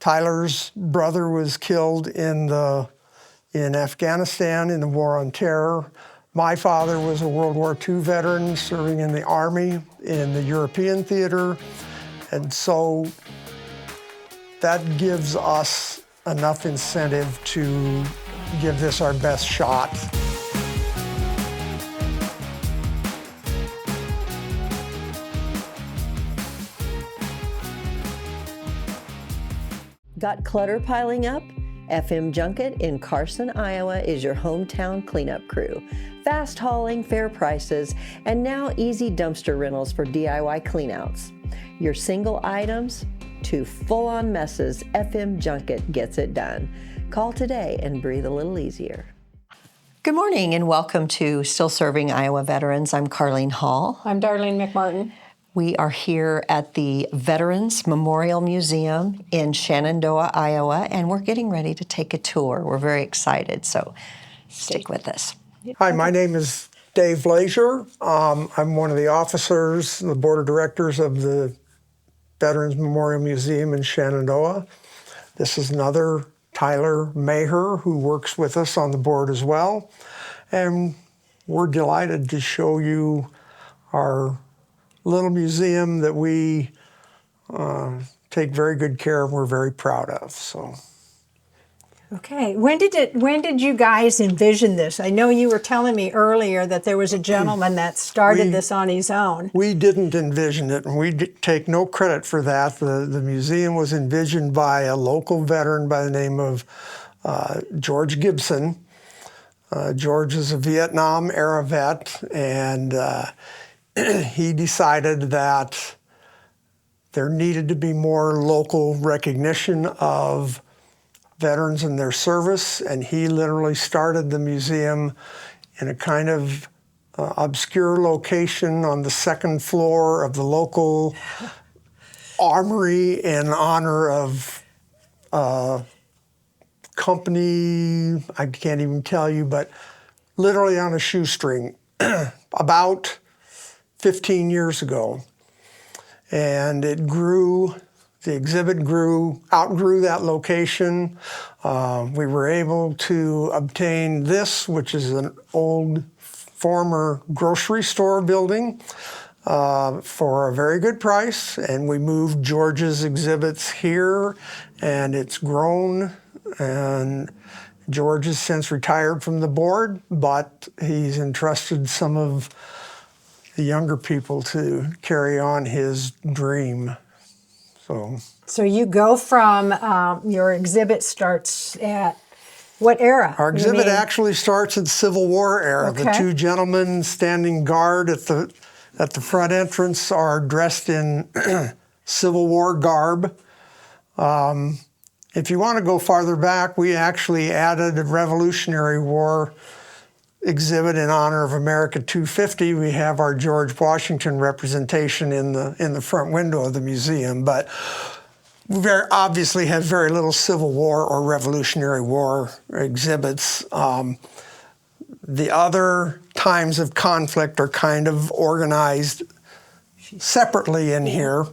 Tyler's brother was killed in Afghanistan in the War on Terror. My father was a World War II veteran serving in the Army in the European theater. And so that gives us enough incentive to give this our best shot. Got clutter piling up? FM Junket in Carson, Iowa is your hometown cleanup crew. Fast hauling, fair prices, and now easy dumpster rentals for DIY cleanouts. Your single items to full-on messes, FM Junket gets it done. Call today and breathe a little easier. Good morning and welcome to Still Serving Iowa Veterans. I'm Carlene Hall. I'm Darlene McMartin. We are here at the Veterans Memorial Museum in Shenandoah, Iowa, and we're getting ready to take a tour. We're very excited, so stick with us. Hi, my name is Dave Blaescher. I'm one of the officers, the board of directors of the Veterans Memorial Museum in Shenandoah. This is another Tyler Maher who works with us on the board as well. And we're delighted to show you our little museum that we take very good care of, we're very proud of. So, okay, when did you guys envision this? I know you were telling me earlier that there was a gentleman that started this on his own. We didn't envision it, and we take no credit for that. The museum was envisioned by a local veteran by the name of George Gibson. George is a Vietnam era vet, and he decided that there needed to be more local recognition of veterans and their service, and he literally started the museum in a kind of obscure location on the second floor of the local armory in honor of a company, I can't even tell you, but literally on a shoestring, about 15 years ago. And it grew, the exhibit outgrew that location. We were able to obtain this, which is an old former grocery store building, for a very good price. And we moved George's exhibits here, and it's grown. And George has since retired from the board, but he's entrusted some of the younger people to carry on his dream. So you go from, your exhibit starts at what era? Our exhibit actually starts at Civil War era. Okay. The two gentlemen standing guard at the front entrance are dressed in Civil War garb. If you want to go farther back, we actually added a Revolutionary War exhibit in honor of America 250. We have our George Washington representation in the front window of the museum, but we very obviously have very little Civil War or Revolutionary War exhibits. The other times of conflict are kind of organized separately in here.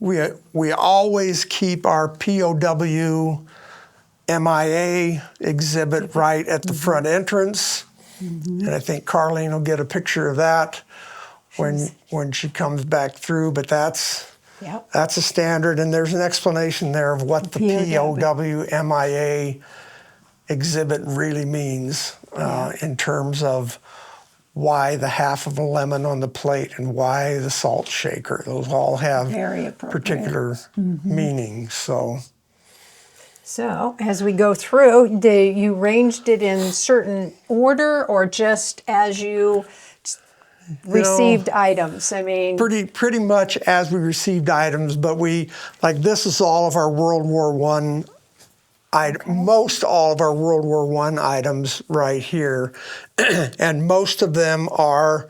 We always keep our POW MIA exhibit right at the front entrance. And I think Carlene will get a picture of that when she comes back through, but that's a standard, and there's an explanation there of what the POW MIA exhibit really means in terms of why the half of a lemon on the plate and why the salt shaker. Those all have particular meanings. So as we go through, you arranged it in certain order or just as you received items? I mean, pretty much as we received items, but this is all of our World War I, most all of our World War I items right here, and most of them are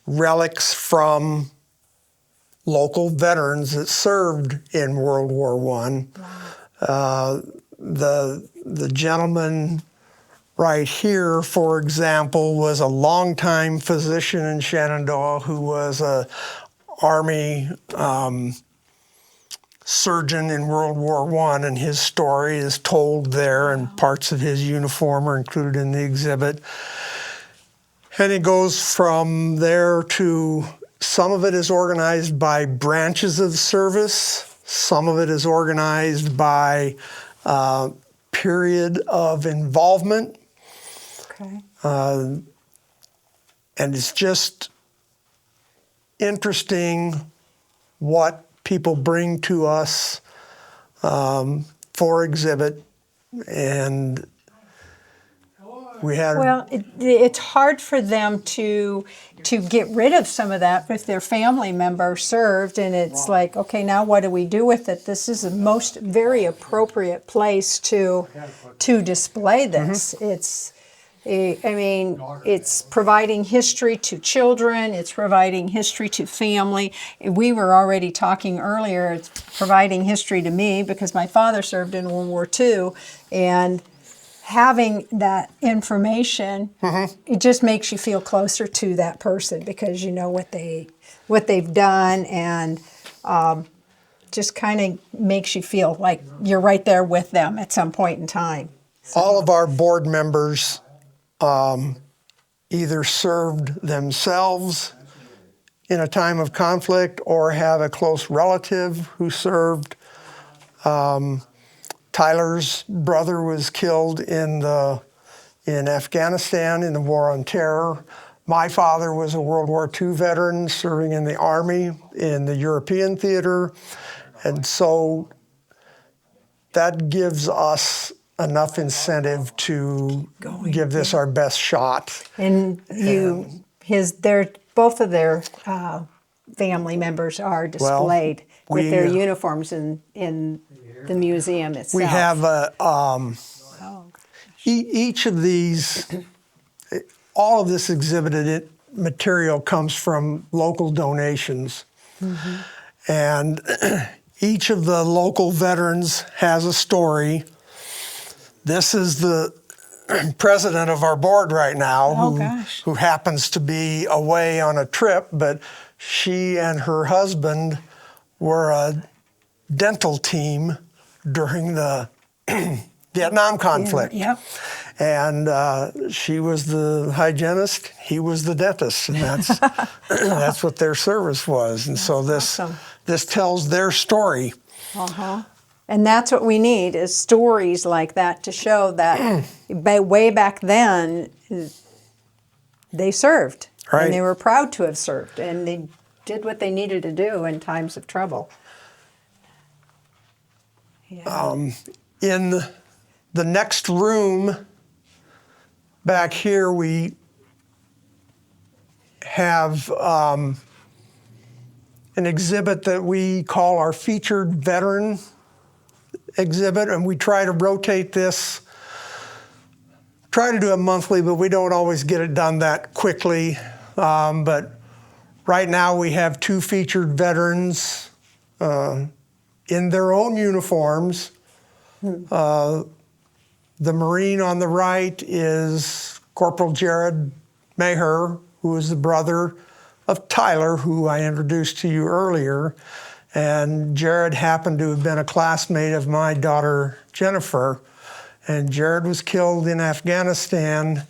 relics from local veterans that served in World War I. Wow. The gentleman right here, for example, was a longtime physician in Shenandoah who was a Army surgeon in World War I, and his story is told there, and parts of his uniform are included in the exhibit. And it goes from there to, some of it is organized by branches of the service, some of it is organized by period of involvement. Okay. And it's just interesting what people bring to us for exhibit. And we had... Well, it's hard for them to get rid of some of that if their family member served, and it's like, okay, now what do we do with it? This is the very appropriate place to display this. It's providing history to children, it's providing history to family. We were already talking earlier, it's providing history to me because my father served in World War II, and having that information, it just makes you feel closer to that person because you know what they've done, and just kind of makes you feel like you're right there with them at some point in time. So. All of our board members either served themselves in a time of conflict or have a close relative who served. Tyler's brother was killed in Afghanistan in the War on Terror. My father was a World War II veteran serving in the Army in the European theater. And so that gives us enough incentive to give this our best shot. And both of their family members are displayed with their uniforms in the museum itself. We have each of these, all of this exhibited material comes from local donations. Mm-hmm. And each of the local veterans has a story. This is the president of our board right now, who happens to be away on a trip, but she and her husband were a dental team during the Vietnam conflict. Yep. And she was the hygienist, he was the dentist, and that's what their service was. And so this tells their story. Uh-huh. And that's what we need, is stories like that to show that way back then, they served. Right. And they were proud to have served. And they did what they needed to do in times of trouble. Yeah. In the next room back here, we have an exhibit that we call our featured veteran exhibit, and we try to rotate this, try to do it monthly, but we don't always get it done that quickly. But right now we have two featured veterans in their own uniforms. The Marine on the right is Corporal Jared Maher, who is the brother of Tyler, who I introduced to you earlier. And Jared happened to have been a classmate of my daughter, Jennifer. And Jared was killed in Afghanistan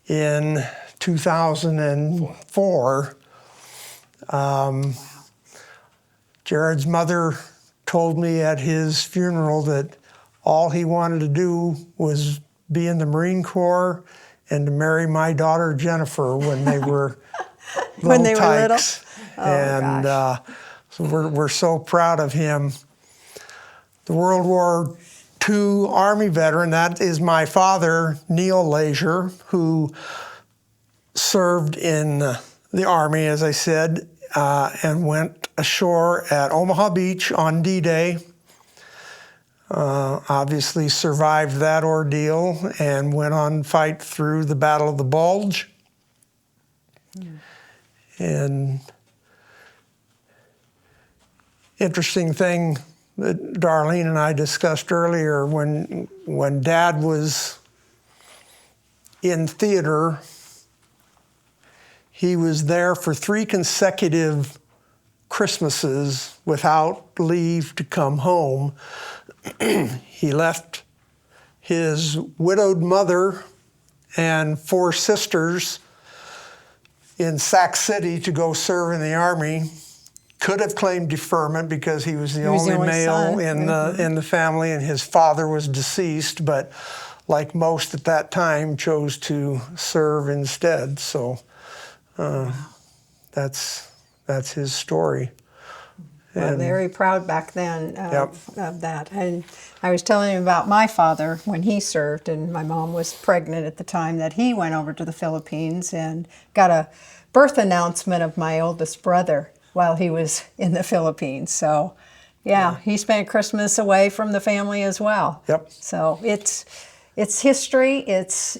in 2004. Jared's mother told me at his funeral that all he wanted to do was be in the Marine Corps and to marry my daughter, Jennifer, when they were when they were little? And so we're so proud of him. The World War II Army veteran, that is my father, Neil Blaescher, who served in the Army, as I said, and went ashore at Omaha Beach on D-Day. Obviously survived that ordeal and went on to fight through the Battle of the Bulge. And interesting thing that Darlene and I discussed earlier, when Dad was in theater, he was there for 3 consecutive Christmases without leave to come home. He left his widowed mother and 4 sisters in Sac City to go serve in the Army. Could have claimed deferment because he was the only male in the family, and his father was deceased, but like most at that time, chose to serve instead. So that's his story. Well, very proud back then of that. And I was telling him about my father when he served, and my mom was pregnant at the time that he went over to the Philippines and got a birth announcement of my oldest brother while he was in the Philippines. So, yeah, he spent Christmas away from the family as well. Yep. So it's history. It's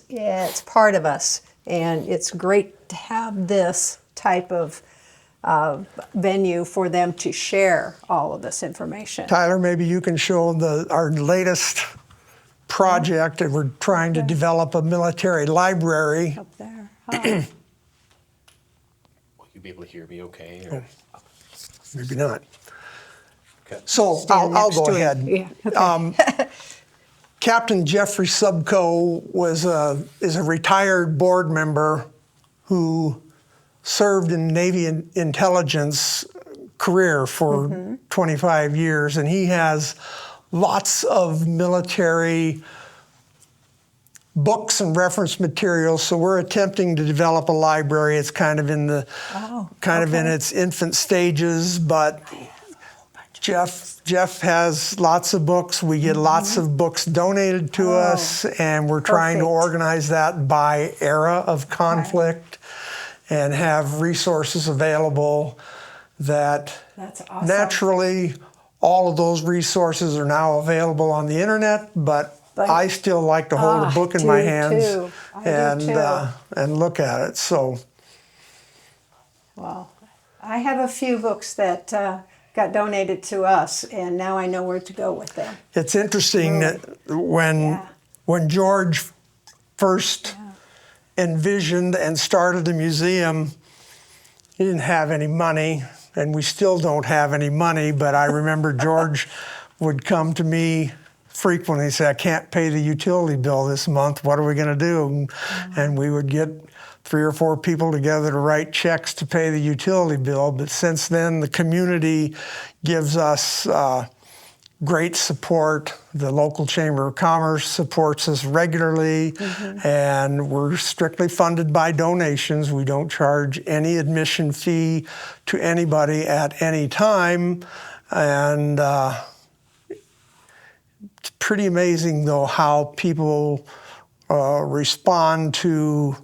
part of us, and it's great to have this type of venue for them to share all of this information. Tyler, maybe you can show our latest project, and we're trying to develop a military library. Up there. Will you be able to hear me okay? Or? Maybe not. Okay. So Stand I'll next go to ahead. him. Yeah, okay. Captain Jeffrey Subco is a retired board member who served in Navy intelligence career for 25 years, and he has lots of military books and reference materials. So we're attempting to develop a library. It's kind of in in its infant stages, but Jeff has lots of books. We get lots of books donated to us, and we're trying to organize that by era of conflict and have resources available that That's awesome. naturally all of those resources are now available on the internet, but I still like to hold a book in my hands and look at it. So, well, I have a few books that got donated to us, and now I know where to go with them. it's interesting that when George first envisioned and started the museum, he didn't have any money, and we still don't have any money, but I remember George would come to me frequently and say, I can't pay the utility bill this month, what are we gonna do? And we would get 3 or 4 people together to write checks to pay the utility bill, but since then the community gives us great support. The local Chamber of Commerce supports us regularly, and we're strictly funded by donations. We don't charge any admission fee to anybody at any time, and it's pretty amazing, though, how people respond to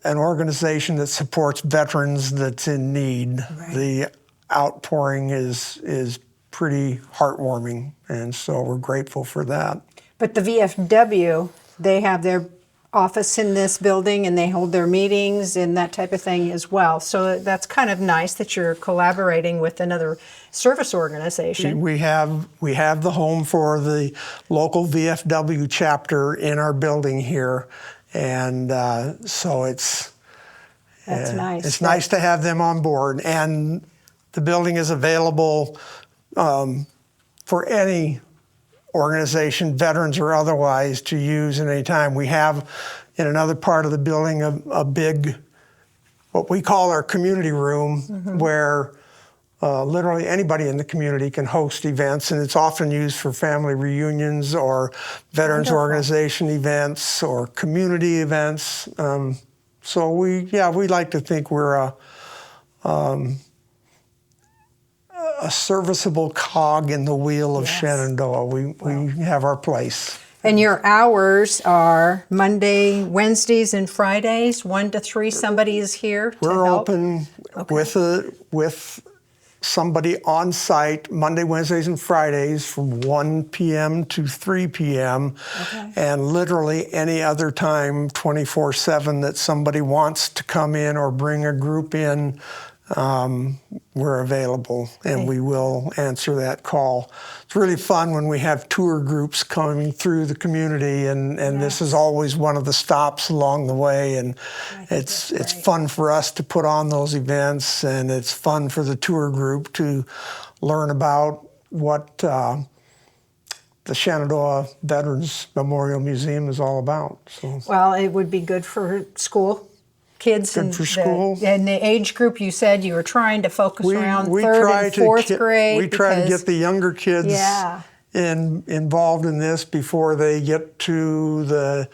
an organization that supports veterans that's in need. The outpouring is pretty heartwarming, and so we're grateful for that. But the VFW, they have their office in this building, and they hold their meetings and that type of thing as well. So that's kind of nice that you're collaborating with another service organization. We have the home for the local VFW chapter in our building here, and so That's nice. It's nice to have them on board, and the building is available for any organization, veterans or otherwise, to use at any time. We have in another part of the building a big, what we call our community room, where literally anybody in the community can host events, and it's often used for family reunions or veterans organization events or community events. So we like to think we're a serviceable cog in the wheel of Shenandoah. We have our place. And your hours are Monday, Wednesdays, and Fridays, 1 to 3. Somebody is here to We're help? open with somebody on site Monday, Wednesdays, and Fridays from 1 p.m. to 3 p.m. And literally any other time, 24/7, that somebody wants to come in or bring a group in. we're available and we will answer that call. It's really fun when we have tour groups coming through the community, and this is always one of the stops along the way, and it's fun for us to put on those events, and it's fun for the tour group to learn about what the Shenandoah Veterans Memorial Museum is all about. So. Well, it would be good for school kids Good and for school. And the age group you said you were trying to focus around third and fourth grade. We try to get the younger kids Yeah. involved in this before they get to the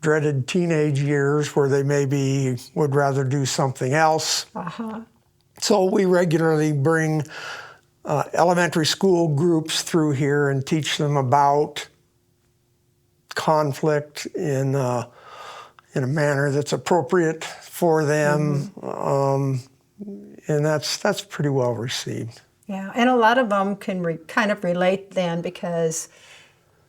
dreaded teenage years where they maybe would rather do something else. So we regularly bring elementary school groups through here and teach them about conflict in a manner that's appropriate for them, and that's pretty well received. Yeah, and a lot of them can kind of relate then because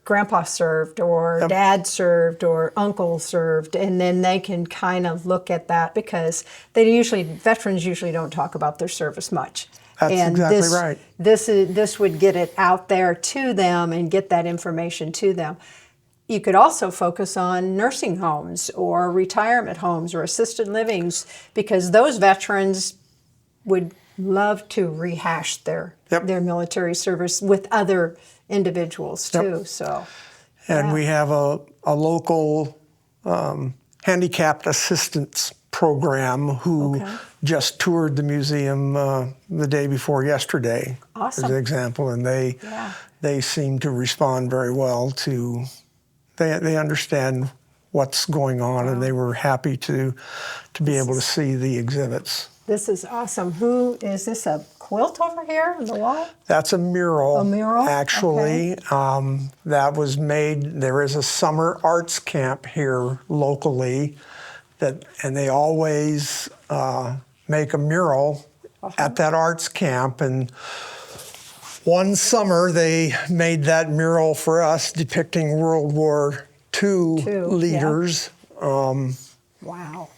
grandpa served or dad served or uncle served, and then they can kind of look at that because veterans usually don't talk about their service much. That's exactly right. This would get it out there to them and get that information to them. You could also focus on nursing homes or retirement homes or assisted livings because those veterans would love to rehash their military service with other individuals too. So, and we have a local handicapped assistance program who just toured the museum the day before yesterday, as an example, and they seem to respond very well to. They understand what's going on, and they were happy to be able to see the exhibits. This is awesome. Who is this? A quilt over here on the wall? That's a mural. A mural, actually. That was made. There is a summer arts camp here locally, and they always make a mural at that arts camp. And one summer, they made that mural for us depicting World War II leaders. Wow.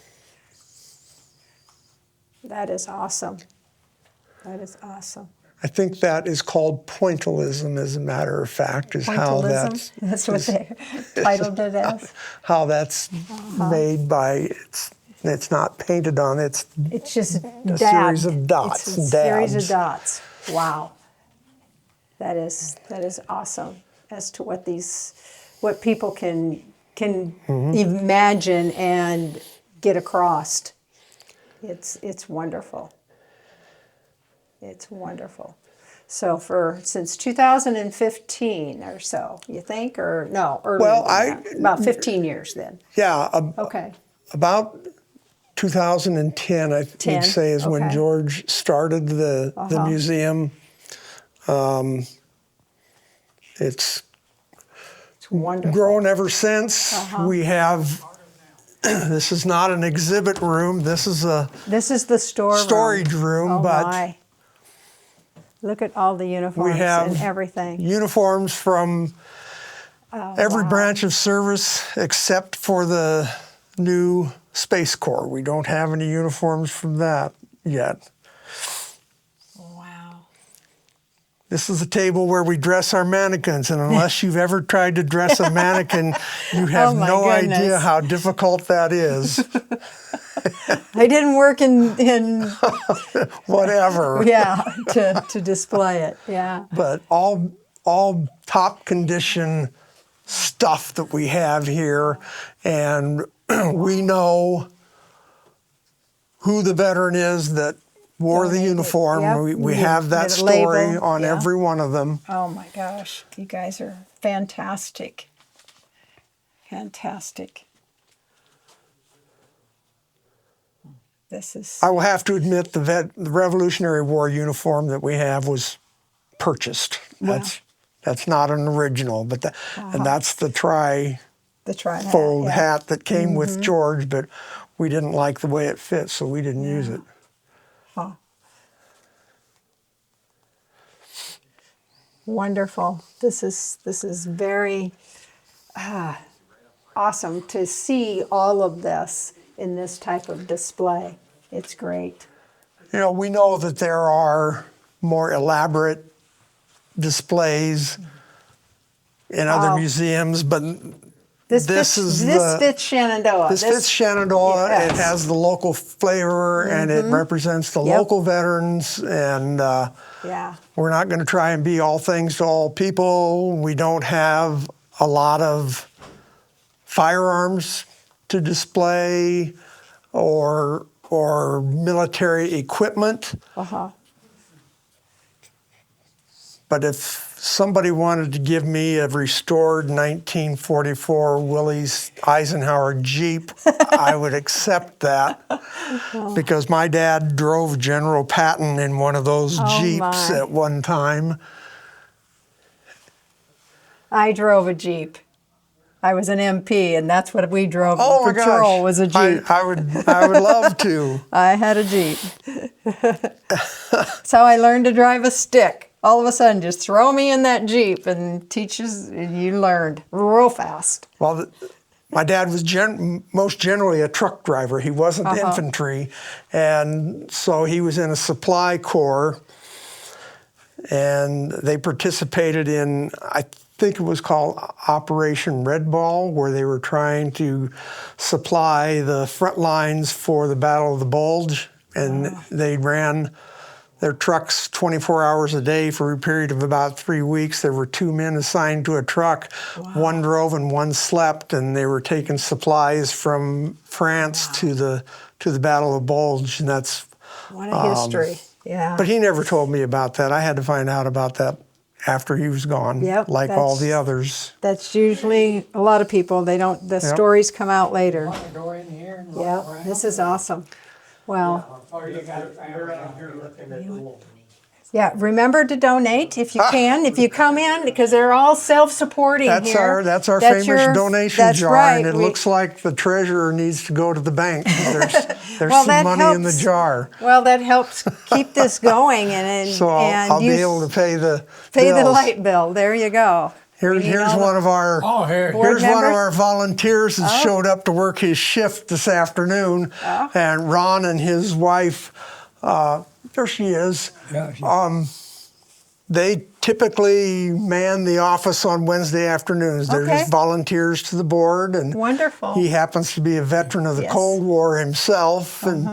That is awesome. That is awesome. I think that is called pointillism, as a matter of fact, is how that's what they titled it as. How that's made by, it's not painted on, it's just a series of dots. It's a series of dots. Wow. That is awesome as to what people can imagine and get across. It's wonderful. It's wonderful. So since 2015 or so, you think, or no, earlier than that? About 15 years then. Yeah. Okay. About 2010, I would say, is when George started the museum. It's wonderful. Grown ever since. We have. This is not an exhibit room. This is the storage room. Oh, but my. Look at all the uniforms we have and everything. Uniforms from every branch of service except for the new Space Corps. We don't have any uniforms from that yet. Wow. This is a table where we dress our mannequins, and unless you've ever tried to dress a mannequin, you have no idea how difficult that is. I didn't work in whatever. Yeah, to display it. Yeah. But all top condition stuff that we have here, and we know who the veteran is that wore the uniform. Yep. We have that story on every one of them. Oh my gosh, you guys are fantastic. Fantastic. I will have to admit the Revolutionary War uniform that we have was purchased. Wow. That's not an original, but and that's the tri-fold hat that came with George, but we didn't like the way it fit, so we didn't use it. Huh. Wonderful. This is very awesome to see all of this in this type of display. It's great. You know, we know that there are more elaborate displays in other museums, but this fits Shenandoah. This fits Shenandoah. Yes. It has the local flavor, and it represents the local veterans. And we're not going to try and be all things to all people. We don't have a lot of firearms to display or military equipment. But if somebody wanted to give me a restored 1944 Willys Eisenhower Jeep, I would accept that, because my dad drove General Patton in one of those Jeeps at one time. I drove a Jeep. I was an MP, and that's what we drove. Oh my Patrol gosh. was a Jeep. I would love to. I had a Jeep. That's how I learned to drive a stick. All of a sudden, just throw me in that Jeep and you learned real fast. Well, my dad was most generally a truck driver. He wasn't infantry, and so he was in a supply corps, and they participated in, I think it was called Operation Red Ball, where they were trying to supply the front lines for the Battle of the Bulge, and they ran their trucks 24 hours a day for a period of about 3 weeks. There were 2 men assigned to a truck. One drove and one slept, and they were taking supplies from France to the Battle of the Bulge, and that's what a history. Yeah. But he never told me about that. I had to find out about that after he was gone, like all the others. That's usually a lot of people. They don't. The stories come out later. Go in here and Yeah, this is awesome. Well, yeah. Remember to donate if you can. If you come in, because they're all self-supporting here. That's our famous donation jar, right. and it looks like the treasurer needs to go to the bank. There's Well, some money in the jar. Well, that helps keep this going, and So I'll be able to pay the the light bill. There you go. Here's one of our here's one of our volunteers that showed up to work his shift this afternoon, and Ron and his wife, there she is. Yeah, They typically man the office on Wednesday afternoons. They're just volunteers to the board, and Wonderful. he happens to be a veteran of the Cold War himself, and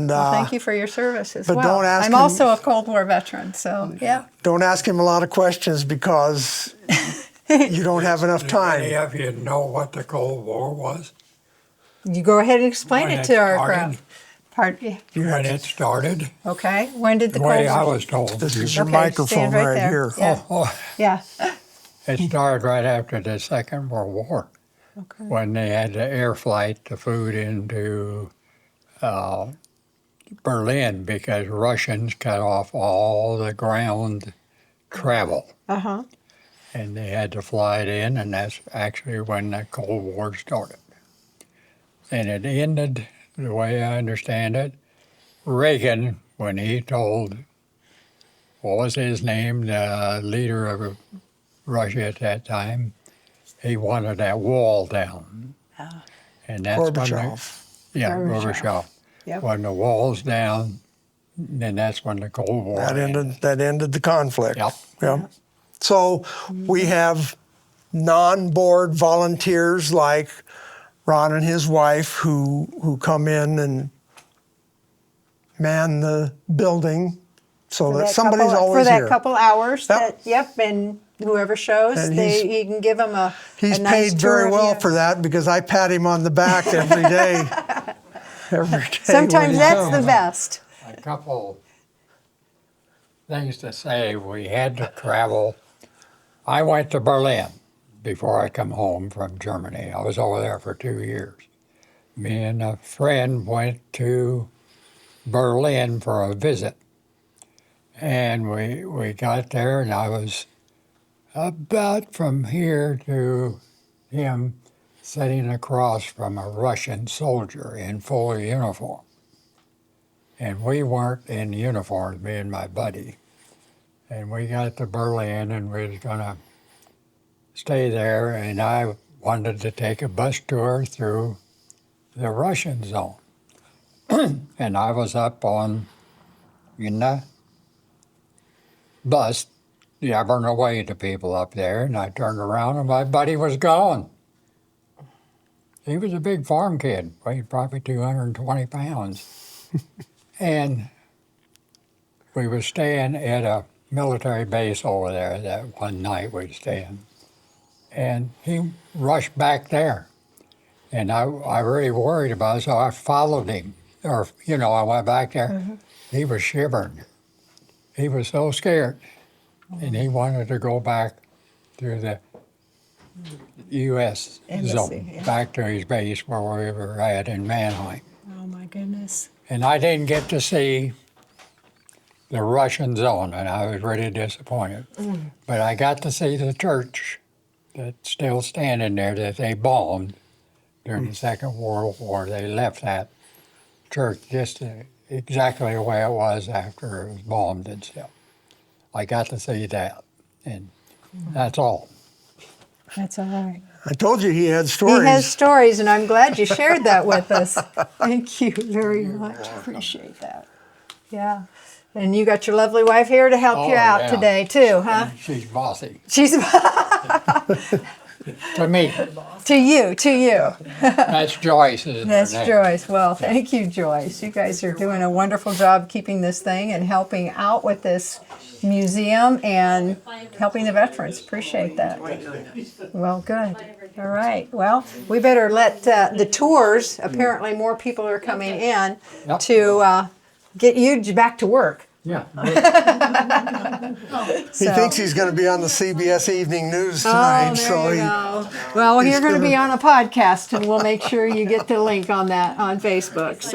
Well, thank you for your service as but well. don't ask I'm him- also a Cold War veteran, so yeah. Don't ask him a lot of questions because you don't have enough Any time. of you know what the Cold War was? You go ahead and explain When it it to our started. crowd. Pardon? When it started, Okay. When did the the Cold way I War? was told. This is it- your Okay, microphone stand right there. here. Yeah. Yeah. It started right after the Second World War, when they had to air flight the food into Berlin because Russians cut off all the ground travel. And they had to fly it in, and that's actually when the Cold War started. And it ended, the way I understand it, Reagan, when he told, what was his name, the leader of Russia at that time, he wanted that wall down. And that's when Gorbachev. Gorbachev. Yep. When the wall's down, then that's when the Cold War That ended the conflict. Yep. Yep. So we have non-board volunteers like Ron and his wife who come in and man the building so that somebody's always for that here. couple hours. Yep. And whoever shows, And he can give them a He's nice paid tour very of well you. for that because I pat him on the back every day. Every day. when Sometimes he that's comes. the best. A couple things to say. We had to travel. I went to Berlin before I come home from Germany. I was over there for 2 years. Me and a friend went to Berlin for a visit. And we got there, and I was about from here to him sitting across from a Russian soldier in full uniform. And we weren't in uniform, me and my buddy. And we got to Berlin, and we was going to stay there, and I wanted to take a bus tour through the Russian zone. And I was up on in the bus, yabbering away to people up there, and I turned around and my buddy was gone. He was a big farm kid, weighed probably 220 pounds. And we were staying at a military base over there that one night we were staying. And he rushed back there. And I really worried about it, so I followed him. Or, I went back there. Mm-hmm. He was shivering. He was so scared. And he wanted to go back to the U.S. zone, back to his base where we were at in Mannheim. Oh, my goodness. And I didn't get to see the Russian zone, and I was really disappointed. But I got to see the church that's still standing there that they bombed during the Second World War. They left that church just exactly the way it was after it was bombed and stuff. I got to see that, and that's all. That's all right. I told you he had stories. He has stories, and I'm glad you shared that with us. Thank you very much. Appreciate that. Yeah. And you got your lovely wife here to help you out today, too, huh? She's bossy. She's To me. to you. That's Joyce. That's Joyce. Well, thank you, Joyce. You guys are doing a wonderful job keeping this thing and helping out with this museum and helping the veterans. Appreciate that. Well, good. All right. Well, we better let the tours, apparently more people are coming in, to get you back to work. Yeah. He thinks he's going to be on the CBS Evening News tonight. Well, you're going to be on a podcast, and we'll make sure you get the link on that on Facebook.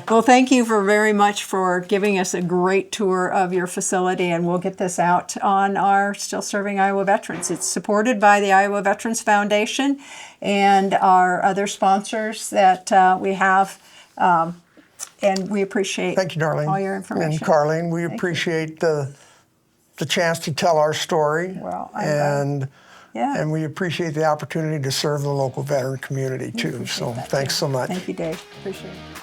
Well, thank you very much for giving us a great tour of your facility, and we'll get this out on our Still Serving Iowa Veterans. It's supported by the Iowa Veterans Foundation and our other sponsors that we have. And we appreciate Thank you, Darlene. all your information. And Carlene, we appreciate the chance to tell our story. Well, and we appreciate the opportunity to serve the local veteran community too. So thanks so much. Thank you, Dave. Appreciate it.